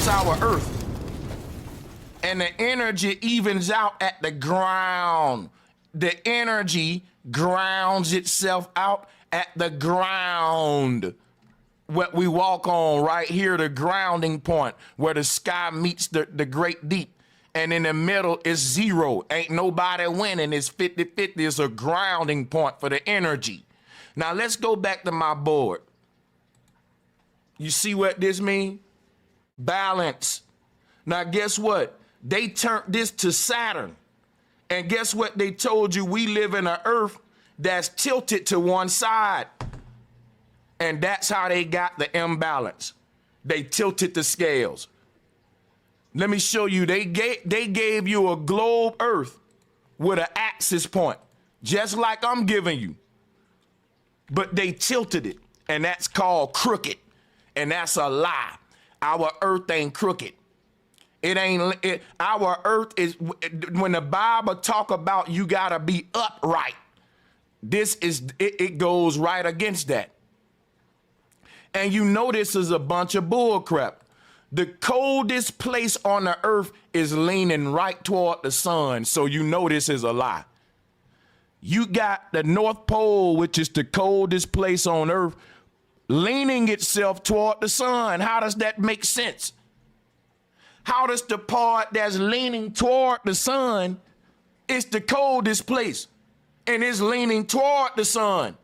That's our Earth. And the energy evens out at the ground. The energy grounds itself out at the ground. What we walk on right here, the grounding point, where the sky meets the great deep. And in the middle is zero. Ain't nobody winning. It's 50-50. It's a grounding point for the energy. Now let's go back to my board. You see what this means? Balance. Now guess what? They turned this to Saturn. And guess what they told you? We live in an Earth that's tilted to one side. And that's how they got the imbalance. They tilted the scales. Let me show you. They gave you a globe Earth with an axis point, just like I'm giving you. But they tilted it, and that's called crooked. And that's a lie. Our Earth ain't crooked. It ain't. Our Earth is, when the Bible talk about you gotta be upright, this is, it goes right against that. And you know this is a bunch of bull crap. The coldest place on the Earth is leaning right toward the sun, so you know this is a lie. You got the North Pole, which is the coldest place on Earth, leaning itself toward the sun. How does that make sense? How does the part that's leaning toward the sun, it's the coldest place, and it's leaning toward the sun?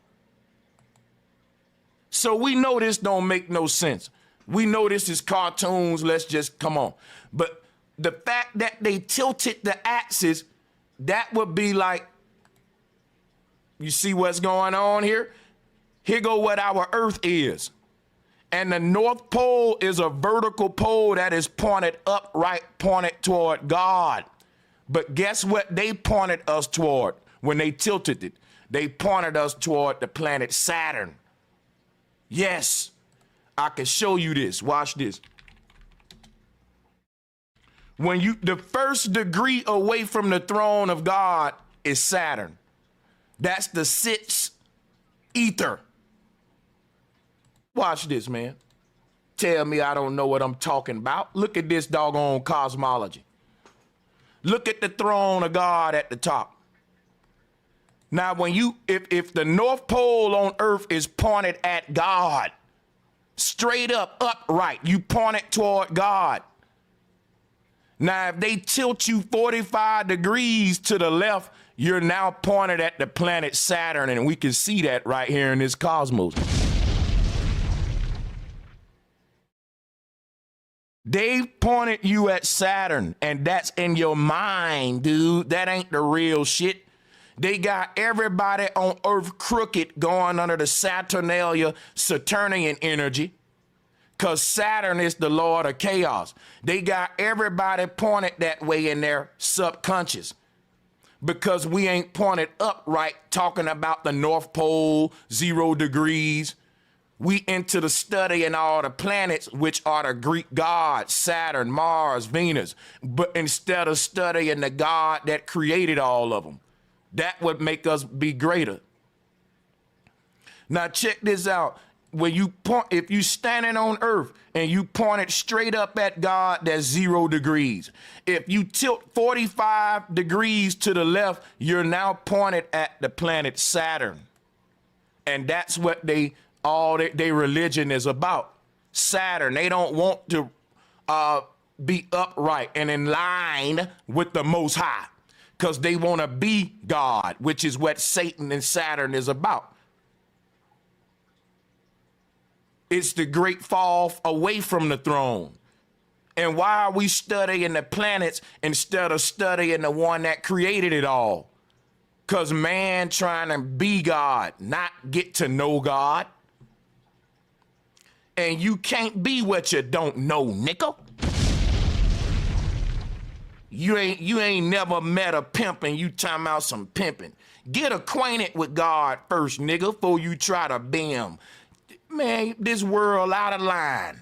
So we know this don't make no sense. We know this is cartoons. Let's just come on. But the fact that they tilted the axis, that would be like, you see what's going on here? Here go what our Earth is. And the North Pole is a vertical pole that is pointed upright, pointed toward God. But guess what they pointed us toward when they tilted it? They pointed us toward the planet Saturn. Yes, I can show you this. Watch this. When you, the first degree away from the throne of God is Saturn. That's the sixth ether. Watch this, man. Tell me I don't know what I'm talking about. Look at this doggone cosmology. Look at the throne of God at the top. Now, when you, if the North Pole on Earth is pointed at God, straight up, upright, you point it toward God. Now, if they tilt you 45 degrees to the left, you're now pointed at the planet Saturn, and we can see that right here in this cosmos. They pointed you at Saturn, and that's in your mind, dude. That ain't the real shit. They got everybody on Earth crooked going under the Saturnalia, Saturnian energy, because Saturn is the lord of chaos. They got everybody pointed that way in their subconscious, because we ain't pointed upright talking about the North Pole, 0 degrees. We into the study in all the planets, which are the Greek gods, Saturn, Mars, Venus, but instead of studying the God that created all of them. That would make us be greater. Now check this out. When you point, if you standing on Earth and you point it straight up at God, that's 0 degrees. If you tilt 45 degrees to the left, you're now pointed at the planet Saturn. And that's what all their religion is about. Saturn. They don't want to be upright and in line with the Most High, because they want to be God, which is what Satan and Saturn is about. It's the great fall away from the throne. And why are we studying the planets instead of studying the one that created it all? Because man trying to be God, not get to know God. And you can't be what you don't know, nickel. You ain't never met a pimp and you talking about some pimping. Get acquainted with God first, nigga, before you try to be him. Man, this world out of line.